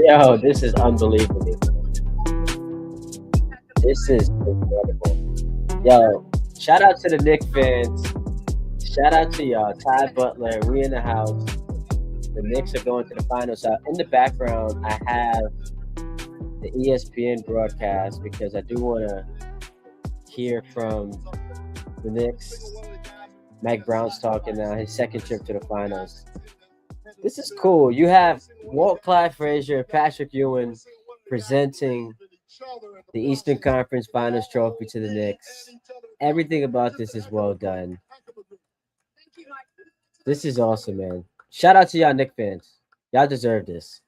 Yo, this is unbelievable. This is incredible. Yo, shout out to the Knicks fans. Shout out to y'all. Ty Butler, we in the house. The Knicks are going to the finals. In the background, I have the ESPN broadcast because I do want to hear from the Knicks. Mike Brown's talking now, his second trip to the finals. This is cool. You have Walt Clyde Frazier, Patrick Ewing presenting the Eastern Conference Finals trophy to the Knicks. Everything about this is well done. This is awesome, man. Shout out to y'all Knicks fans. Y'all deserve this.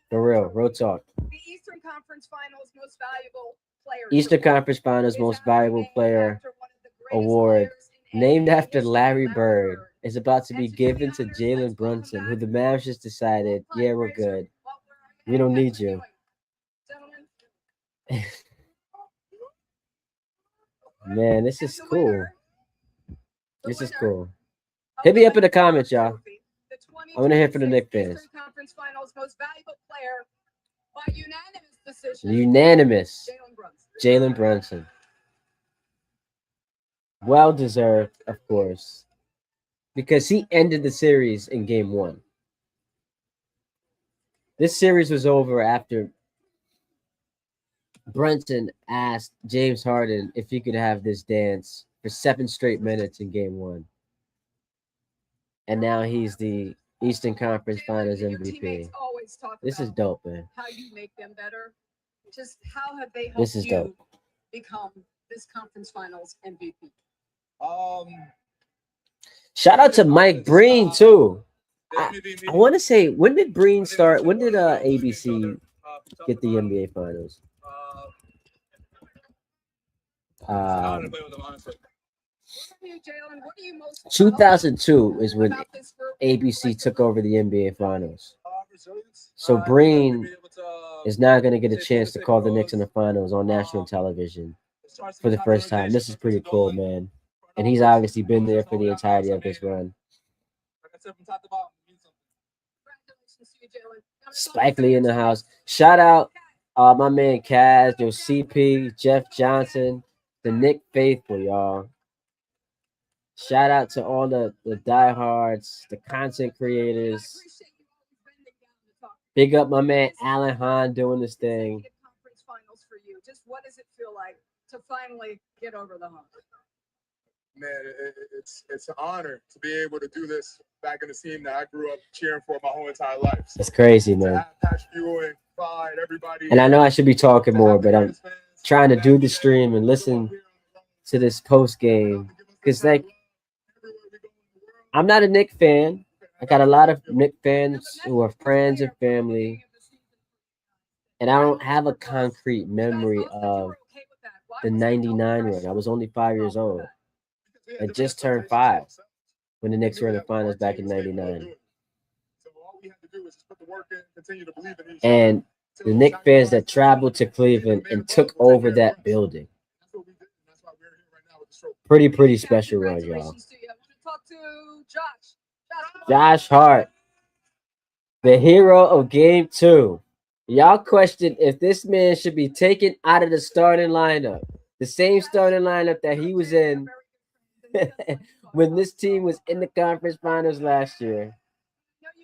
For real talk. The Eastern Conference Finals most valuable player. Eastern Conference Finals most valuable player award, named after Larry Bird, is about to be given to Jalen Brunson, who the Mavs just decided, yeah, we're good. We don't need you. Man, this is cool. This is cool. Hit me up in the comments, y'all. I want to hear from the Knicks fans. Conference Finals most valuable player by unanimous decision. Unanimous. Jalen Brunson. Well deserved, of course, because he ended the series in game 1. This series was over after Brunson asked James Harden if he could have this dance for 7 straight minutes in game 1. And now he's the Eastern Conference Finals MVP. This is dope, man. How you make them better? Just how have they helped this is dope. Become this conference finals MVP? Shout out to Mike Breen too. I want to say, when did Breen start? When did ABC get the NBA Finals? 2002 is when ABC took over the NBA Finals. So Breen is now going to get a chance to call the Knicks in the finals on national television for the first time. This is pretty cool, man. And he's obviously been there for the entirety of this run. Spike Lee in the house. Shout out my man Kaz, your CP, Jeff Johnson, the Knick faithful, y'all. Shout out to all the diehards, the content creators. Big up my man Alan Hahn doing this thing. Just what does it feel like to finally get over the hump? Man, it's an honor to be able to do this back in the team that I grew up cheering for my whole entire life. It's crazy, man. And I know I should be talking more, but I'm trying to do the stream and listen to this post game because, like, I'm not a Knicks fan. I got a lot of Knicks fans who are friends and family, and I don't have a concrete memory of the '99 run. I was only 5 years old. I just turned 5 when the Knicks were in the finals back in '99. And the Knicks fans that traveled to Cleveland and took over that building. Pretty special run, y'all. Josh Hart, the hero of game 2. Y'all questioned if this man should be taken out of the starting lineup. The same starting lineup that he was in when this team was in the conference finals last year.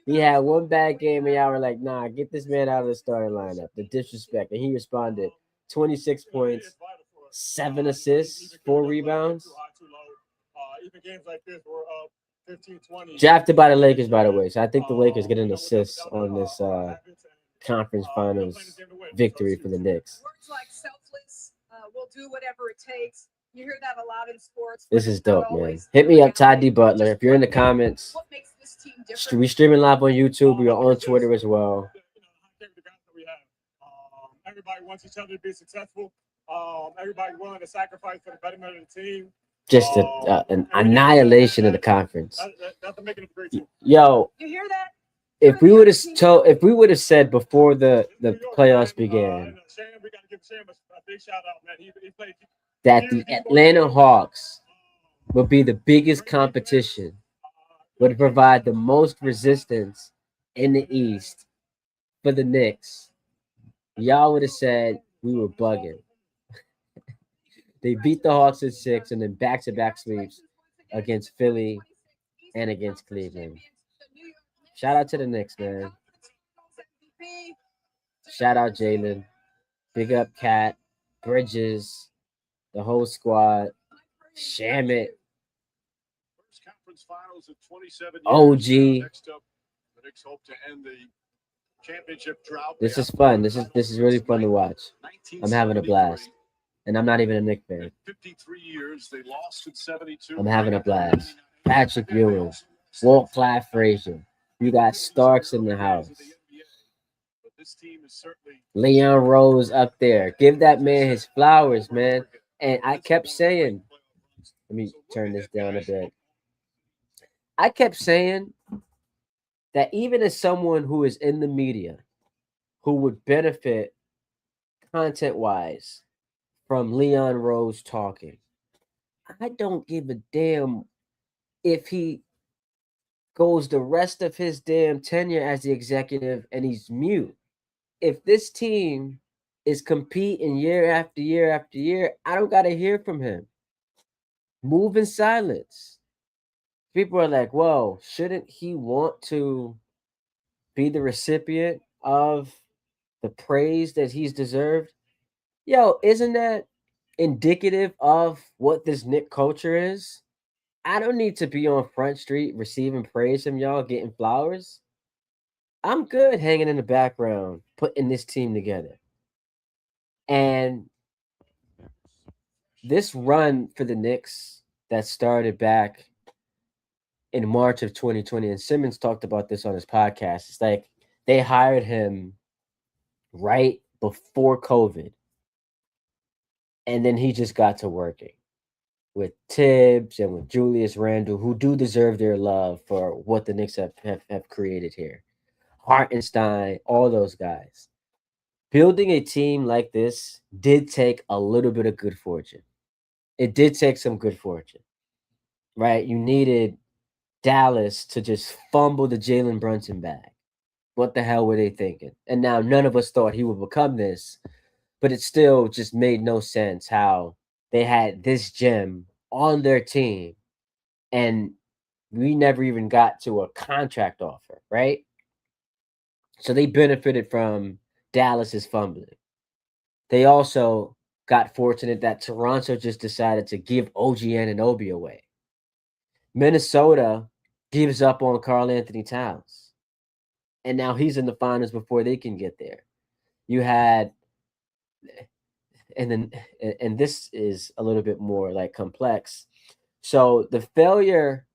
He had one bad game and y'all were like, nah, get this man out of the starting lineup. The disrespect. And he responded. 26 points, 7 assists, 4 rebounds. Drafted by the Lakers, by the way. So I think the Lakers get an assist on this conference finals victory for the Knicks. Words like selfless, we'll do whatever it takes. You hear that a lot in sports. This is dope, man. Hit me up, Ty D. Butler. If you're in the comments, we streaming live on YouTube. We are on Twitter as well. Everybody wants each other to be successful. Everybody willing to sacrifice for the betterment of the team. Just an annihilation of the conference. Yo, you hear that? If we would have said before the playoffs began that the Atlanta Hawks would be the biggest competition, would provide the most resistance in the East for the Knicks, y'all would have said we were bugging. They beat the Hawks in 6 and then back-to-back sweeps against Philly and against Cleveland. Shout out to the Knicks, man. Shout out Jalen. Big up Cat, Bridges, the whole squad. Shamit, OG. This is fun. This is really fun to watch. I'm having a blast. And I'm not even a Knicks fan. I'm having a blast. Patrick Ewing, Walt Clyde Frazier. You got Starks in the house. Leon Rose up there. Give that man his flowers, man. And I kept saying, let me turn this down a bit. I kept saying that even as someone who is in the media, who would benefit content-wise from Leon Rose talking, I don't give a damn if he goes the rest of his damn tenure as the executive and he's mute. If this team is competing year after year after year, I don't got to hear from him. Move in silence. People are like, whoa, shouldn't he want to be the recipient of the praise that he's deserved? Yo, isn't that indicative of what this Nick culture is? I don't need to be on Front Street receiving praise from y'all, getting flowers. I'm good hanging in the background, putting this team together. And this run for the Knicks that started back in March of 2020, and Simmons talked about this on his podcast. It's like they hired him right before COVID. And then he just got to working with Tibbs and with Julius Randle, who do deserve their love for what the Knicks have created here. Hartenstein, all those guys. Building a team like this did take a little bit of good fortune. It did take some good fortune, right? You needed Dallas to just fumble the Jalen Brunson bag. What the hell were they thinking? And now none of us thought he would become this, but it still just made no sense how they had this gem on their team and we never even got to a contract offer, right? So they benefited from Dallas's fumbling. They also got fortunate that Toronto just decided to give OG Anunoby away. Minnesota gives up on Karl Anthony Towns. And now he's in the finals before they can get there. You had, and this is a little bit more like complex. So the failure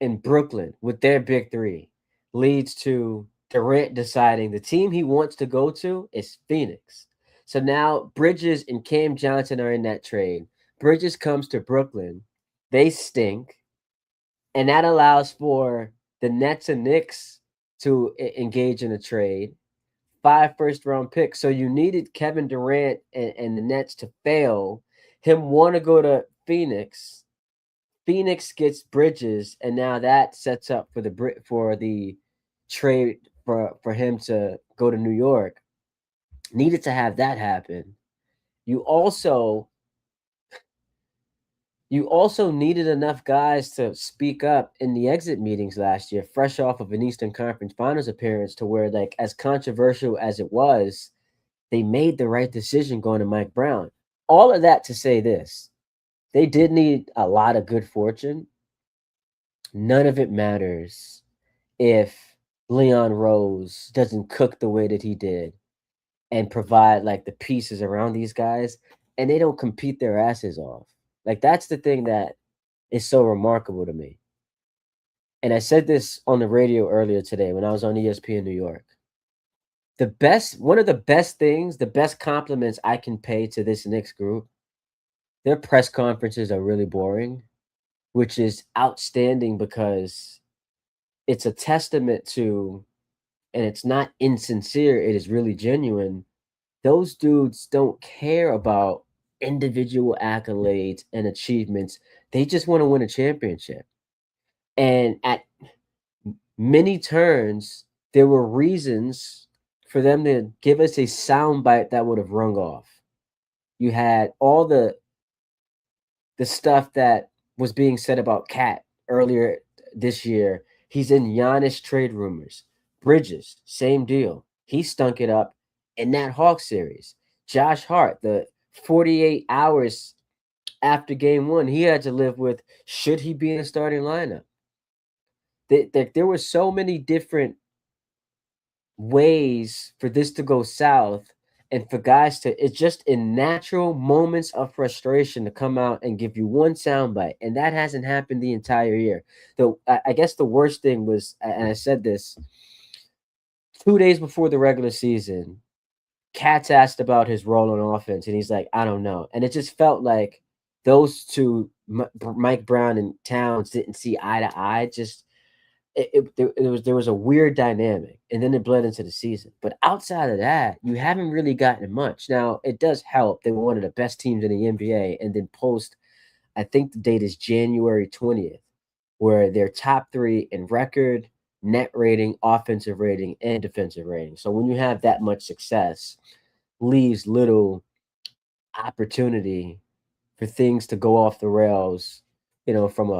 in Brooklyn with their big three leads to Durant deciding the team he wants to go to is Phoenix. So now Bridges and Cam Johnson are in that trade. Bridges comes to Brooklyn. They stink. And that allows for the Nets and Knicks to engage in a trade. 5 first-round picks. So you needed Kevin Durant and the Nets to fail. Him want to go to Phoenix. Phoenix gets Bridges, and now that sets up for the trade for him to go to New York. Needed to have that happen. You also needed enough guys to speak up in the exit meetings last year, fresh off of an Eastern Conference Finals appearance, to where, like, as controversial as it was, they made the right decision going to Mike Brown. All of that to say this. They did need a lot of good fortune. None of it matters if Leon Rose doesn't cook the way that he did and provide like the pieces around these guys, and they don't compete their asses off. Like, that's the thing that is so remarkable to me. And I said this on the radio earlier today when I was on ESPN New York. One of the best things, the best compliments I can pay to this Knicks group, their press conferences are really boring, which is outstanding because it's a testament to, and it's not insincere, it is really genuine. Those dudes don't care about individual accolades and achievements. They just want to win a championship. And at many turns, there were reasons for them to give us a sound bite that would have rung off. You had all the stuff that was being said about Cat earlier this year. He's in Giannis trade rumors. Bridges, same deal. He stunk it up in that Hawks series. Josh Hart, the 48 hours after game one, he had to live with should he be in the starting lineup. There were so many different ways for this to go south and for guys to it's just in natural moments of frustration to come out and give you one soundbite, and that hasn't happened the entire year. Though I guess the worst thing was, and I said this 2 days before the regular season, Katz asked about his role on offense, and he's like, I don't know. And it just felt like those two, Mike Brown and Towns, didn't see eye to eye. Just there was a weird dynamic, and then it bled into the season. But outside of that, you haven't really gotten much. Now it does help. They were one of the best teams in the NBA, and then post, I think the date is January 20th, where they're top three in record, net rating, offensive rating, and defensive rating. So when you have that much success, leaves little opportunity for things to go off the rails, from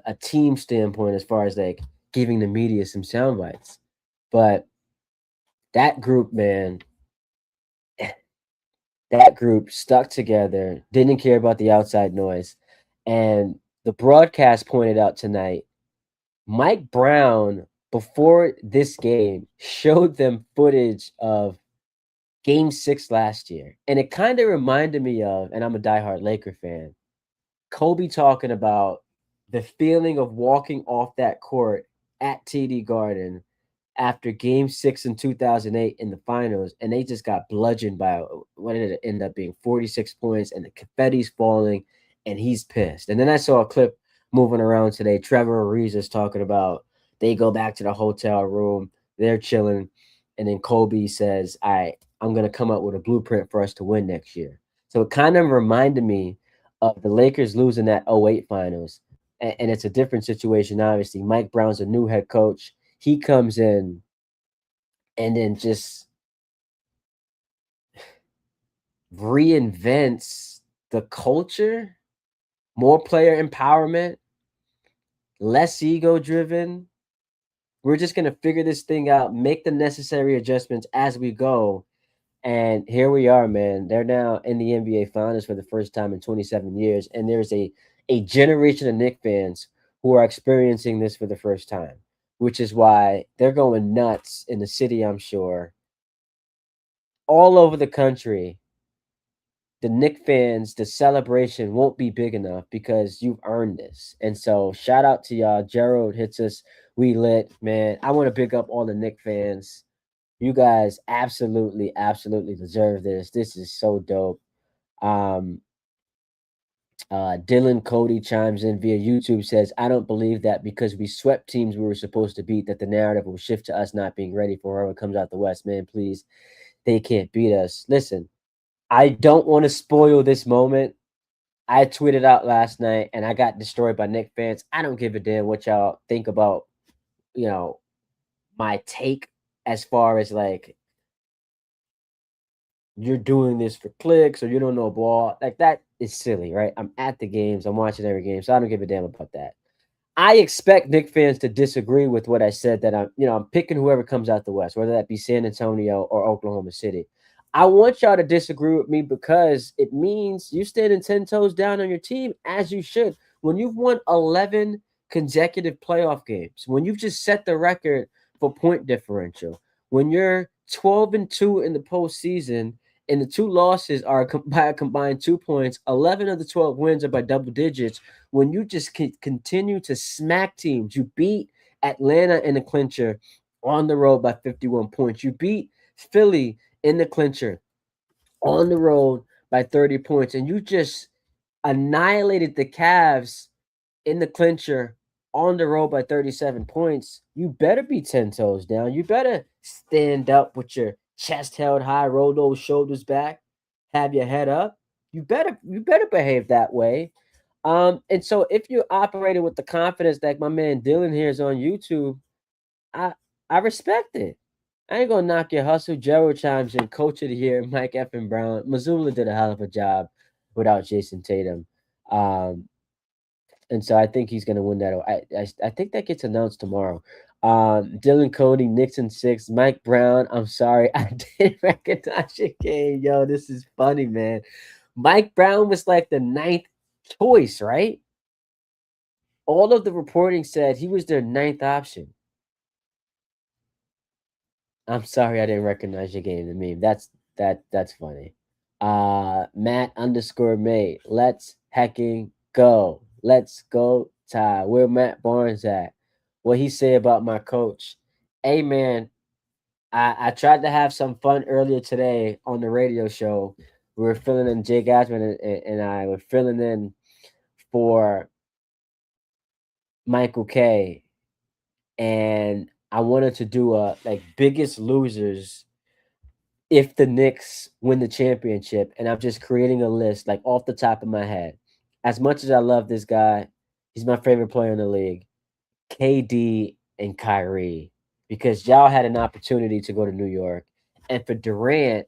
a team standpoint, as far as like giving the media some sound bites. But that group, man, that group stuck together, didn't care about the outside noise. And the broadcast pointed out tonight, Mike Brown, before this game, showed them footage of game 6 last year. And it kind of reminded me of, and I'm a diehard Laker fan, Kobe talking about the feeling of walking off that court at TD Garden after game 6 in 2008 in the finals, and they just got bludgeoned by what did it end up being, 46 points, and the confetti's falling, and he's pissed. And then I saw a clip moving around today. Trevor Ariza is talking about they go back to the hotel room, they're chilling, and then Kobe says, all right, I'm going to come up with a blueprint for us to win next year. So it kind of reminded me of the Lakers losing that '08 finals. And it's a different situation, obviously. Mike Brown's a new head coach. He comes in and then just reinvents the culture, more player empowerment, less ego driven. We're just going to figure this thing out, make the necessary adjustments as we go. And here we are, man. They're now in the NBA Finals for the first time in 27 years. And there's a generation of Knicks fans who are experiencing this for the first time, which is why they're going nuts in the city, I'm sure. All over the country, the Knicks fans, the celebration won't be big enough because you've earned this. And so shout out to y'all. Gerald hits us. We lit, man. I want to big up all the Knicks fans. You guys absolutely, absolutely deserve this. This is so dope. Um, Dylan Cody chimes in via YouTube, says, I don't believe that because we swept teams we were supposed to beat, that the narrative will shift to us not being ready for whoever comes out the West. Man, please, they can't beat us. Listen, I don't want to spoil this moment. I tweeted out last night and I got destroyed by Knicks fans. I don't give a damn what y'all think about, my take as far as like you're doing this for clicks or you don't know ball. Like that is silly, right? I'm at the games, I'm watching every game, so I don't give a damn about that. I expect Knicks fans to disagree with what I said, that I'm picking whoever comes out the West, whether that be San Antonio or Oklahoma City. I want y'all to disagree with me because it means you standing 10 toes down on your team, as you should. When you've won 11 consecutive playoff games, when you've just set the record for point differential, when you're 12-2 in the postseason, and the two losses are by a combined 2 points, 11 of the 12 wins are by double digits, when you just continue to smack teams. You beat Atlanta in the clincher on the road by 51 points. You beat Philly in the clincher on the road by 30 points. And you just annihilated the Cavs in the clincher on the road by 37 points. You better be 10 toes down. You better stand up with your chest held high, roll those shoulders back, have your head up. You better behave that way. And so if you're operating with the confidence that my man Dylan here is on YouTube, I I respect it. I ain't gonna knock your hustle. Gerald chimes in, Coach of the Year, Mike effing Brown. Missoula did a hell of a job without Jason Tatum. Um, and so I think he's gonna win that. I think that gets announced tomorrow. Dylan Cody, Nixon 6, Mike Brown. I'm sorry, I didn't recognize your game. Yo, this is funny, man. Mike Brown was like the ninth choice, right? All of the reporting said he was their ninth option. I'm sorry I didn't recognize your game. The meme. That's funny. Matt underscore May. Let's hecking go. Let's go, Ty. Where Matt Barnes at? What he say about my coach? Hey man, I tried to have some fun earlier today on the radio show. We were filling in Jake Ashman and I were filling in for Michael K. And I wanted to do a like biggest losers if the Knicks win the championship, and I'm just creating a list like off the top of my head. As much as I love this guy, he's my favorite player in the league. KD and Kyrie, because y'all had an opportunity to go to New York, and for Durant,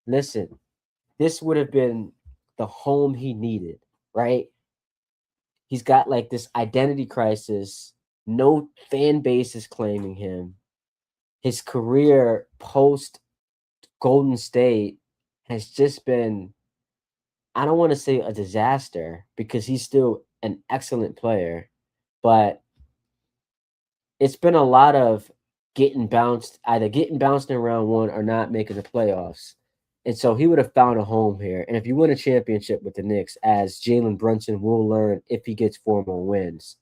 listen, this would have been the home he needed, right? He's got like this identity crisis. No fan base is claiming him. His career post Golden State has just been, I don't want to say a disaster because he's still an excellent player, but it's been a lot of either getting bounced in round one or not making the playoffs. And so he would have found a home here. And if you win a championship with the Knicks, as Jalen Brunson will learn if he gets 4 more wins,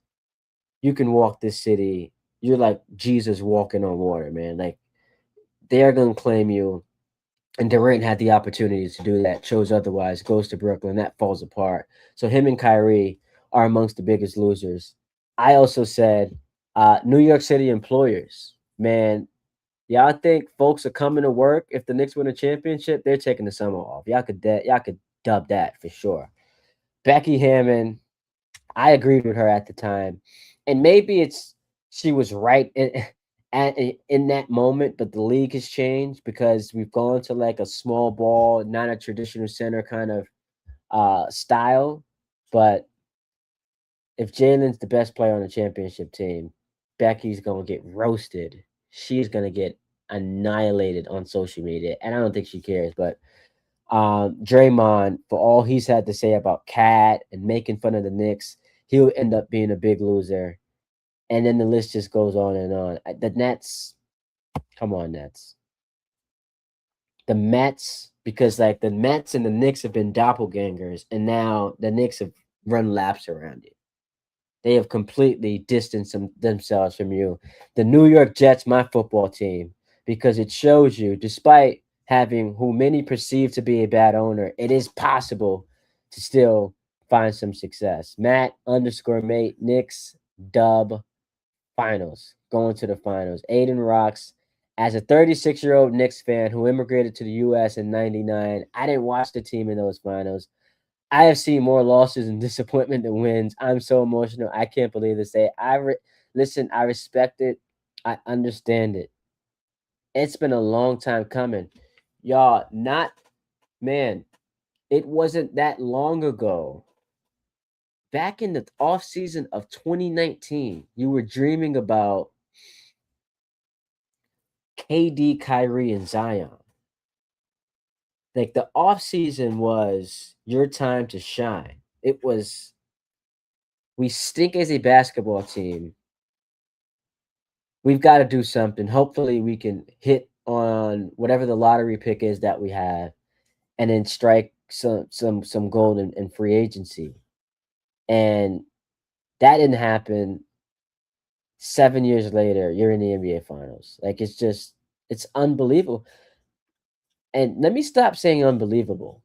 you can walk this city. You're like Jesus walking on water, man. Like they're gonna claim you. And Durant had the opportunity to do that, chose otherwise, goes to Brooklyn, that falls apart. So him and Kyrie are amongst the biggest losers. I also said New York City employers, man, y'all think folks are coming to work if the Knicks win a championship? They're taking the summer off. Y'all could dub that for sure. Becky Hammond, I agreed with her at the time, and maybe it's she was right in that moment, but the league has changed because we've gone to like a small ball, not a traditional center kind of style. But if Jalen's the best player on the championship team, Becky's gonna get roasted. She's gonna get annihilated on social media, and I don't think she cares. But Draymond, for all he's had to say about Cat and making fun of the Knicks, he'll end up being a big loser. And then the list just goes on and on. The Nets, come on, Nets. The Mets, because like the Mets and the Knicks have been doppelgangers, and now the Knicks have run laps around you. They have completely distanced themselves from you. The New York Jets, my football team, because it shows you, despite having who many perceive to be a bad owner, it is possible to still find some success. Matt underscore mate, Knicks, dub, finals, going to the finals. Aiden rocks. As a 36-year-old Knicks fan who immigrated to the U.S. in '99, I didn't watch the team in those finals. I have seen more losses and disappointment than wins. I'm so emotional. I can't believe this day. Listen. I respect it. I understand it. It's been a long time coming, y'all. Not man. It wasn't that long ago. Back in the off season of 2019, you were dreaming about KD, Kyrie, and Zion. Like the off season was your time to shine. It was we stink as a basketball team. We've got to do something. Hopefully we can hit on whatever the lottery pick is that we have and then strike some gold in free agency. And that didn't happen. 7 years later, you're in the NBA finals. Like it's unbelievable. And let me stop saying unbelievable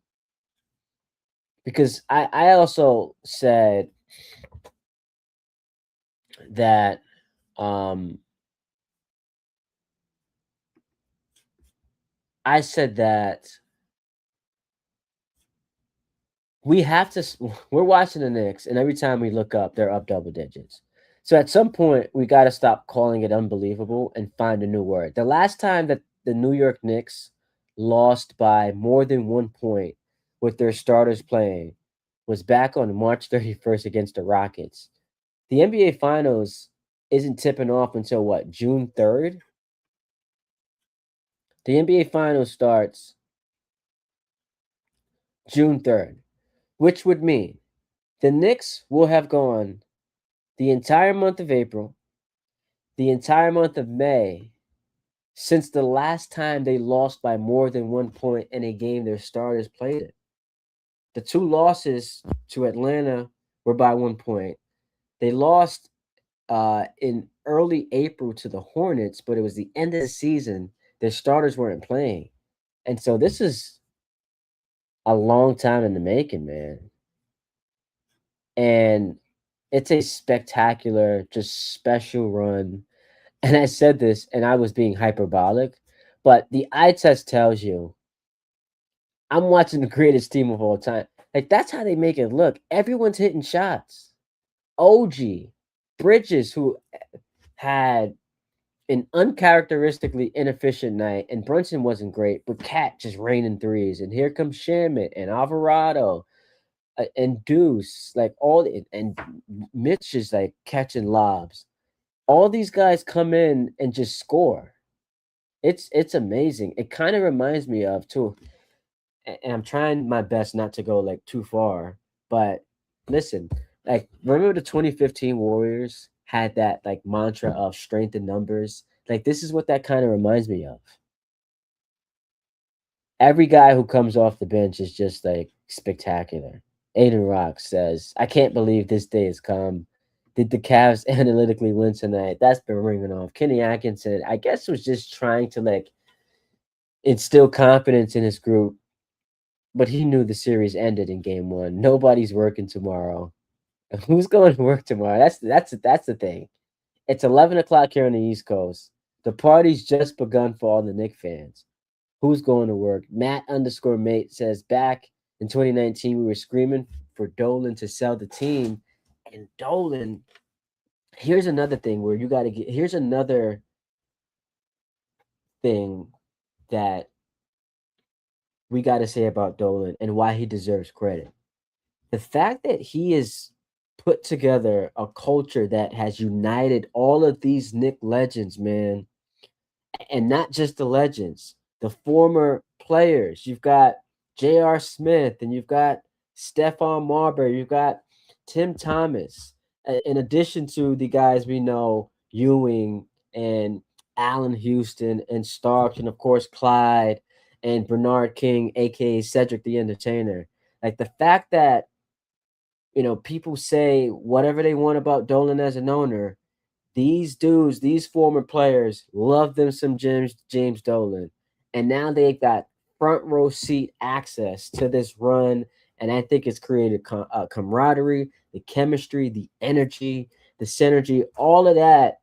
because I also said that um I said that we have to we're watching the Knicks and every time we look up they're up double digits. So at some point, we got to stop calling it unbelievable and find a new word. The last time that the New York Knicks lost by more than 1 point with their starters playing was back on March 31st against the Rockets. The NBA Finals isn't tipping off until what, June 3rd? The NBA Finals starts June 3rd, which would mean the Knicks will have gone the entire month of April, the entire month of May, since the last time they lost by more than 1 point in a game their starters played it. The two losses to Atlanta were by 1 point. They lost in early April to the Hornets, but it was the end of the season. Their starters weren't playing. And so this is a long time in the making, man. And it's a spectacular, just special run. And I said this and I was being hyperbolic, but the eye test tells you I'm watching the greatest team of all time. Like that's how they make it look. Everyone's hitting shots. OG, Bridges, who had an uncharacteristically inefficient night, and Brunson wasn't great, but Cat just raining threes. And here comes Shamit and Alvarado and Deuce, like and Mitch is like catching lobs. All these guys come in and just score. It's amazing. It kind of reminds me of too, and I'm trying my best not to go like too far, but listen, like remember the 2015 Warriors had that like mantra of strength in numbers? Like this is what that kind of reminds me of. Every guy who comes off the bench is just like spectacular. Aiden Rock says, I can't believe this day has come. Did the Cavs analytically win tonight? That's been ringing off. Kenny Atkinson, I guess, was just trying to like instill confidence in his group, but he knew the series ended in game one. Nobody's working tomorrow. Who's going to work tomorrow? That's the thing. It's 11 o'clock here on the East Coast. The party's just begun for all the Knicks fans. Who's going to work? Matt underscore mate says back in 2019 we were screaming for Dolan to sell the team, and Dolan. Here's another thing where you got to get. Here's another thing that we got to say about Dolan and why he deserves credit. The fact that he has put together a culture that has united all of these Nick legends, man, and not just the legends, the former players. You've got J.R. Smith and you've got Stephon Marbury, you've got Tim Thomas, in addition to the guys we know, Ewing and Allen Houston and Starks, and of course Clyde and Bernard King, aka Cedric the Entertainer. Like the fact that people say whatever they want about Dolan as an owner, these dudes, these former players, love them some James Dolan, and now they got front row seat access to this run, and I think it's created camaraderie, the chemistry, the energy, the synergy, all of that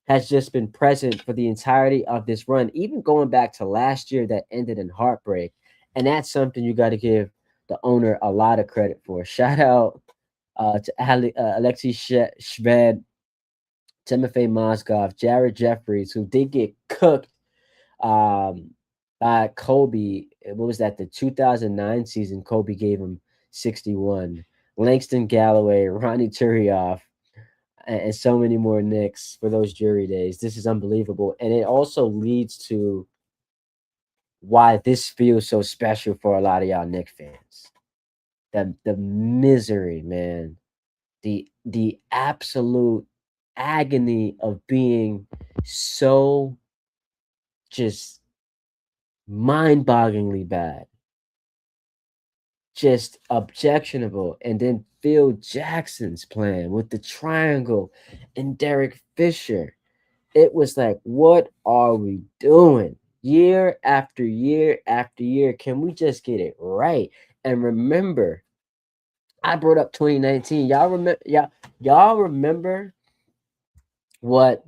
has just been present for the entirety of this run, even going back to last year that ended in heartbreak, and that's something you got to give the owner a lot of credit for. Shout out to Alexei Shved, Timofey Mozgov, Jared Jeffries, who did get cooked um, by Kobe. What was that? The 2009 season, Kobe gave him 61. Langston Galloway, Ronnie Turioff, and so many more Knicks for those jury days. This is unbelievable. And it also leads to why this feels so special for a lot of y'all Knicks fans. The misery, man. The absolute agony of being so just mind-bogglingly bad, just objectionable. And then Phil Jackson's plan with the triangle and Derek Fisher. It was like, what are we doing? Year after year after year. Can we just get it right? And remember, I brought up 2019. Y'all remember what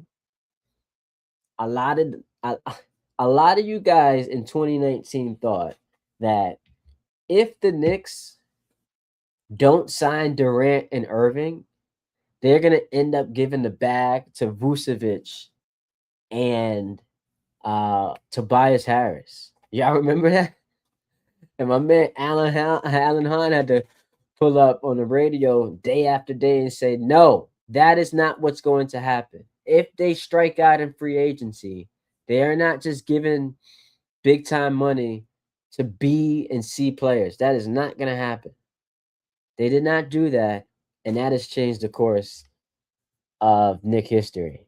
a lot of a lot of you guys in 2019 thought that if the Knicks don't sign Durant and Irving, they're gonna end up giving the bag to Vucevic and Tobias Harris. Y'all remember that? And my man Alan Hahn had to pull up on the radio day after day and say, no, that is not what's going to happen. If they strike out in free agency, they are not just giving big time money to B and C players. That is not going to happen. They did not do that, and that has changed the course of Knick history.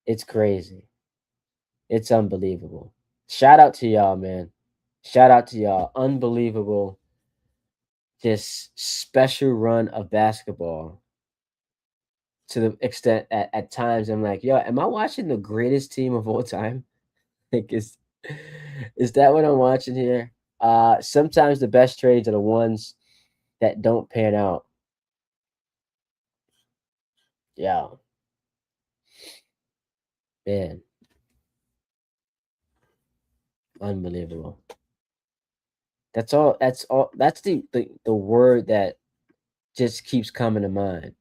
It's crazy. It's unbelievable. Shout out to y'all, man. Shout out to y'all. Unbelievable. This special run of basketball to the extent at times I'm like, yo, am I watching the greatest team of all time? Like, is that what I'm watching here? Sometimes the best trades are the ones that don't pan out. Yeah. Man. Unbelievable. That's all. That's the word that just keeps coming to mind.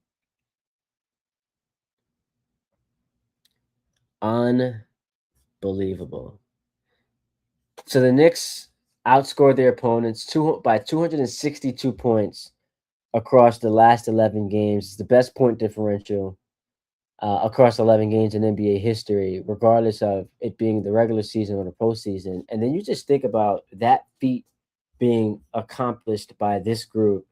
Unbelievable. So the Knicks outscored their opponents by 262 points across the last 11 games. It's the best point differential across 11 games in NBA history, regardless of it being the regular season or the postseason. And then you just think about that feat being accomplished by this group,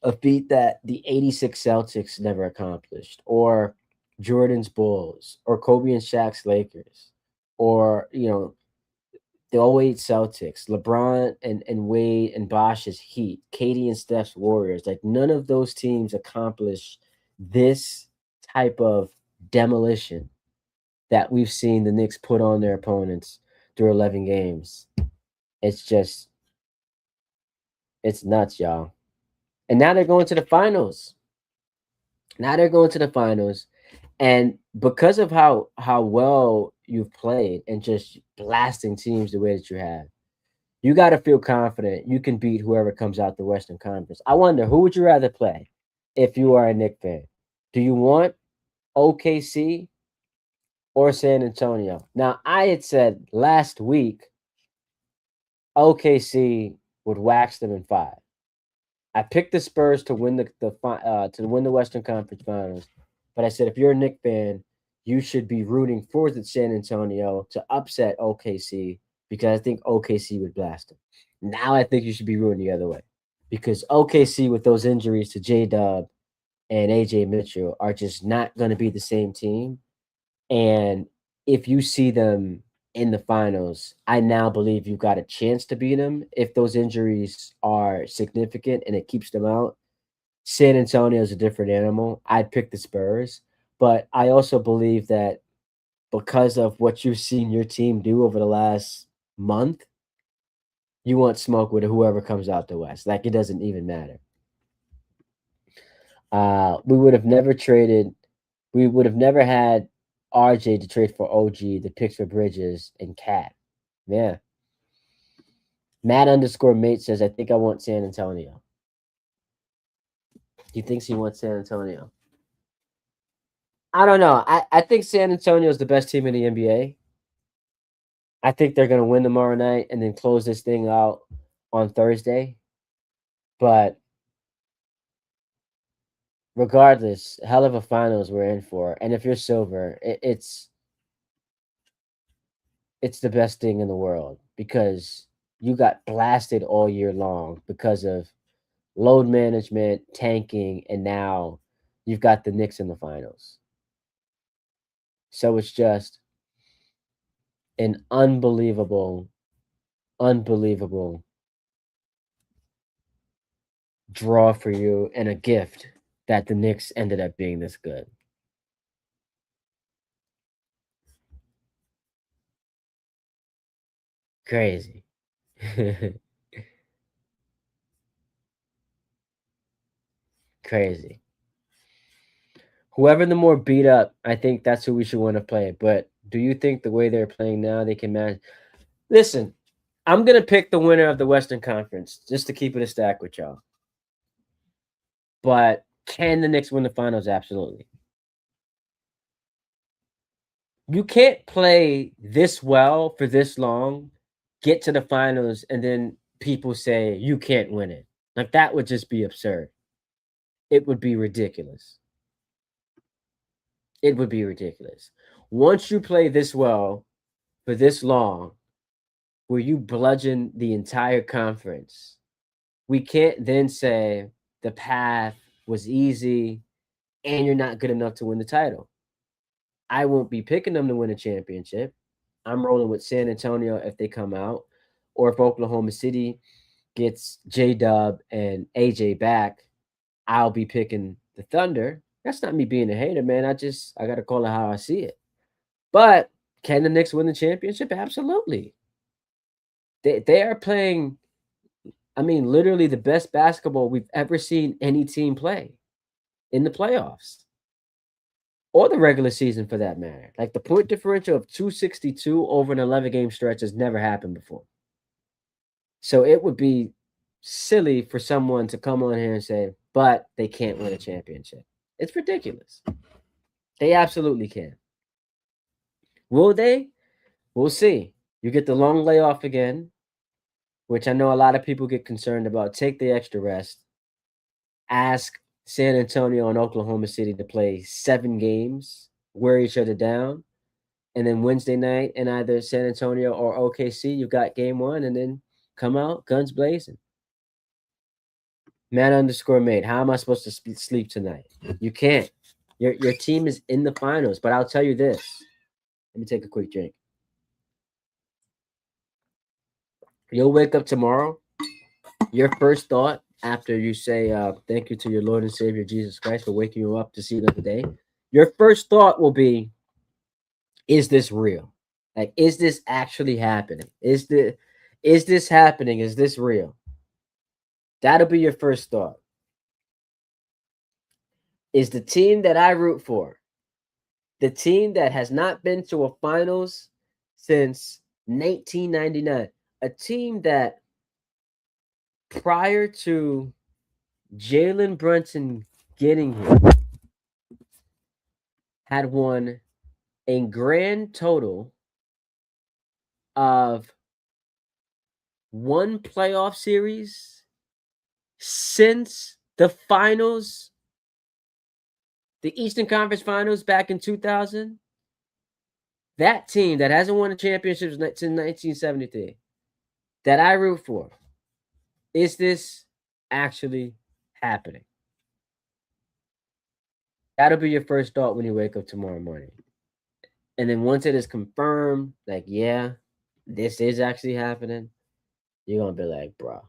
a feat that the 86 Celtics never accomplished, or Jordan's Bulls, or Kobe and Shaq's Lakers, or, the '08 Celtics, LeBron and Wade and Bosh's Heat, Katie and Steph's Warriors. Like, none of those teams accomplished this type of demolition that we've seen the Knicks put on their opponents through 11 games. It's nuts, y'all. And now they're going to the finals. And because of how well you've played and just blasting teams the way that you have, you got to feel confident you can beat whoever comes out the Western Conference. I wonder, who would you rather play if you are a Knicks fan? Do you want OKC or San Antonio? Now, I had said last week OKC would wax them in 5. I picked the Spurs to win the Western Conference Finals, but I said if you're a Knicks fan, you should be rooting for the San Antonio to upset OKC because I think OKC would blast them. Now I think you should be rooting the other way because OKC with those injuries to J-Dub and AJ Mitchell are just not going to be the same team. And if you see them in the finals, I now believe you've got a chance to beat them if those injuries are significant and it keeps them out. San Antonio is a different animal. I'd pick the Spurs, but I also believe that because of what you've seen your team do over the last month, you want smoke with whoever comes out the West. Like, it doesn't even matter. We would have never had RJ to trade for OG, the picks for Bridges and Cat. Yeah. Matt_mate says, I think I want San Antonio. He thinks he wants San Antonio. I don't know. I think San Antonio is the best team in the NBA. I think they're going to win tomorrow night and then close this thing out on Thursday. But regardless, hell of a finals we're in for. And if you're Silver, it's the best thing in the world because you got blasted all year long because of load management, tanking, and now you've got the Knicks in the finals. So it's just an unbelievable draw for you and a gift that the Knicks ended up being this good. Crazy. Crazy. Whoever the more beat up, I think that's who we should want to play. But do you think the way they're playing now, they can manage? Listen, I'm going to pick the winner of the Western Conference just to keep it a stack with y'all. But Can the Knicks win the finals? Absolutely. You can't play this well for this long, get to the finals, and then people say you can't win it. Like that would just be absurd. It would be ridiculous. It would be ridiculous. Once you play this well for this long, where you bludgeon the entire conference, we can't then say the path was easy and you're not good enough to win the title. I won't be picking them to win a championship. I'm rolling with San Antonio if they come out, or if Oklahoma City gets J Dub and AJ back, I'll be picking the Thunder. That's not me being a hater, man. I gotta call it how I see it. But can the Knicks win the championship? Absolutely. They are playing, I mean, literally the best basketball we've ever seen any team play in the playoffs or the regular season for that matter. Like the point differential of 262 over an 11 game stretch has never happened before. So it would be silly for someone to come on here and say, but they can't win a championship. It's ridiculous. They absolutely can. Will they? We'll see. You get the long layoff again, which I know a lot of people get concerned about. Take the extra rest. Ask San Antonio and Oklahoma City to play 7 games, wear each other down. And then Wednesday night in either San Antonio or OKC, you've got game 1, and then come out guns blazing. Man_made. How am I supposed to sleep tonight? You can't. Your team is in the finals. But I'll tell you this. Let me take a quick drink. You'll wake up tomorrow. Your first thought after you say thank you to your Lord and Savior Jesus Christ for waking you up to see another day, your first thought will be, is this real? Like, is this actually happening? Is this happening? Is this real? That'll be your first thought. Is the team that I root for, the team that has not been to a finals since 1999, a team that prior to Jalen Brunson getting here had won a grand total of 1 playoff series since the finals, the Eastern Conference Finals back in 2000. That team that hasn't won a championship since 1973, that I root for, is this actually happening? That'll be your first thought when you wake up tomorrow morning. And then once it is confirmed, like, yeah, this is actually happening, you're going to be like, bro,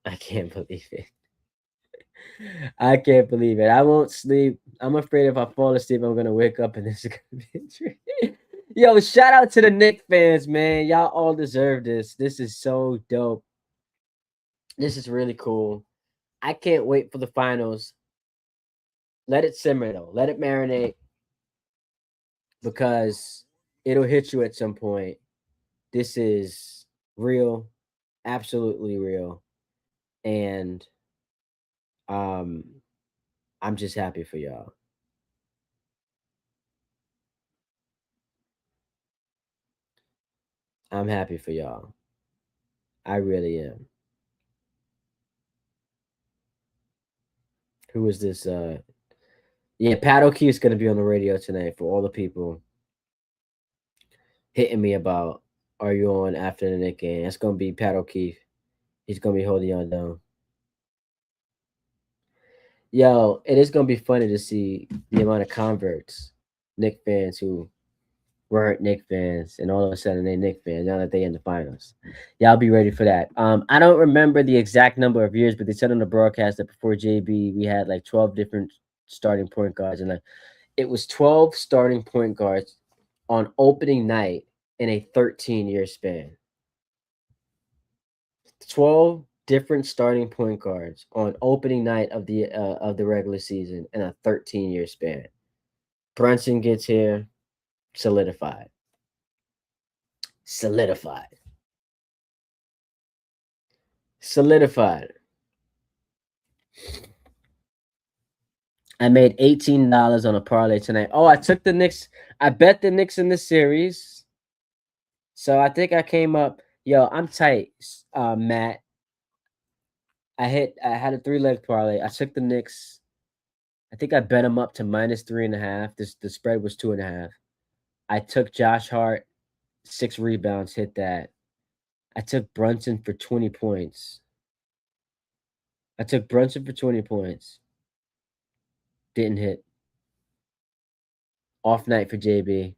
I can't believe it. I can't believe it. I won't sleep. I'm afraid if I fall asleep, I'm going to wake up and this is going to be a dream. Yo, shout out to the Knicks fans, man. Y'all all deserve this. This is so dope. This is really cool. I can't wait for the finals. Let it simmer, though. Let it marinate because it'll hit you at some point. This is real, absolutely real. And I'm just happy for y'all. I'm happy for y'all. I really am. Who is this? Yeah, Pat O'Keefe's gonna be on the radio tonight for all the people hitting me about, are you on after the Knicks game? That's gonna be Pat O'Keefe. He's gonna be holding y'all down. Yo, it is gonna be funny to see the amount of converts, Knicks fans who weren't Knicks fans, and all of a sudden they Knicks fans now that they in the finals. Y'all be ready for that. I don't remember the exact number of years, but they said on the broadcast that before JB we had like 12 different starting point guards, and like it was 12 starting point guards on opening night in a 13-year span. 12 different starting point guards on opening night of the regular season in a 13-year span. Brunson gets here, solidified. Solidified. Solidified. I made $18 on a parlay tonight. Oh, I took the Knicks. I bet the Knicks in the series. So I think I came up. Yo, I'm tight, Matt. I had a 3-leg parlay. I took the Knicks. I think I bet them up to -3.5. The spread was 2.5. I took Josh Hart, 6 rebounds, hit that. I took Brunson for 20 points. I took Brunson for 20 points. Didn't hit. Off night for JB.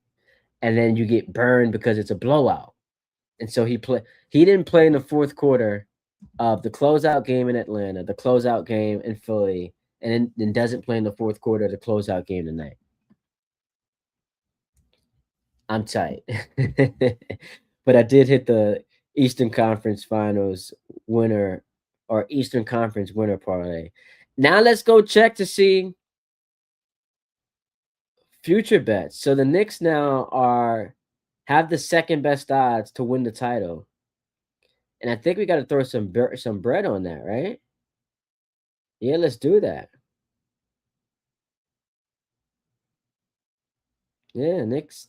And then you get burned because it's a blowout. And so he didn't play in the fourth quarter of the closeout game in Atlanta, the closeout game in Philly, and then doesn't play in the fourth quarter of the closeout game tonight. I'm tight. But I did hit the Eastern Conference Finals winner or Eastern Conference winner parlay. Now let's go check to see future bets. So the Knicks now have the second best odds to win the title. And I think we got to throw some bread on that, right? Yeah, let's do that. Yeah, Knicks.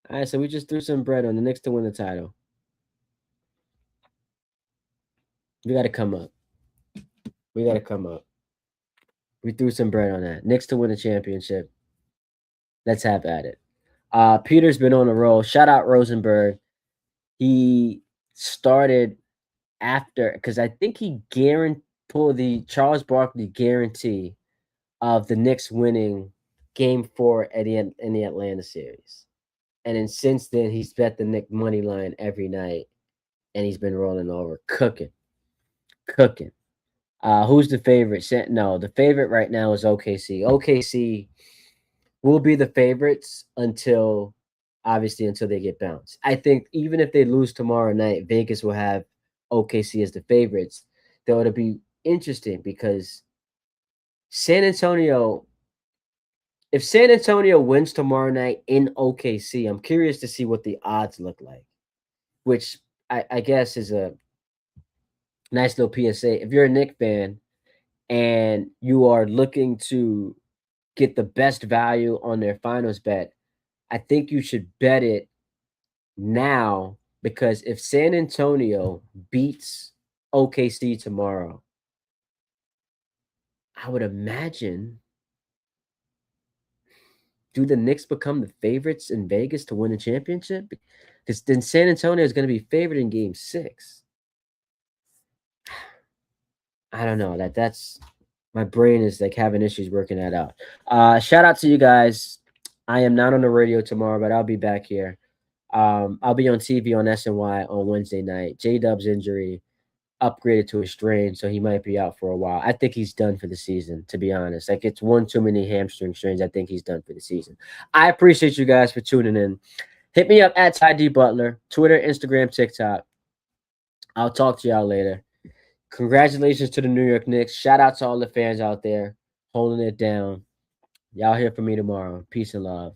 All right, so we just threw some bread on the Knicks to win the title. We got to come up. We got to come up. We threw some bread on that. Knicks to win the championship. Let's have at it. Peter's been on a roll. Shout out Rosenberg. He started after because I think he pulled the Charles Barkley guarantee of the Knicks winning Game 4 in the Atlanta series. And then since then, he's bet the Knicks money line every night, and he's been rolling over, cooking. Who's the favorite? No, the favorite right now is OKC. OKC will be the favorites until they get bounced. I think even if they lose tomorrow night, Vegas will have OKC as the favorites. Though it'll be interesting because if San Antonio wins tomorrow night in OKC, I'm curious to see what the odds look like, which I guess is a nice little PSA. If you're a Knicks fan and you are looking to get the best value on their finals bet, I think you should bet it now because if San Antonio beats OKC tomorrow, I would imagine, do the Knicks become the favorites in Vegas to win the championship? Because then San Antonio is going to be favored in Game 6. I don't know. That's my brain is like having issues working that out. Shout out to you guys. I am not on the radio tomorrow, but I'll be back here. I'll be on TV on SNY on Wednesday night. J-Dub's injury upgraded to a strain, so he might be out for a while. I think he's done for the season, to be honest. Like, it's one too many hamstring strains. I think he's done for the season. I appreciate you guys for tuning in. Hit me up at Ty D Butler, Twitter, Instagram, TikTok. I'll talk to y'all later. Congratulations to the New York Knicks. Shout out to all the fans out there holding it down. Y'all hear from me tomorrow. Peace and love.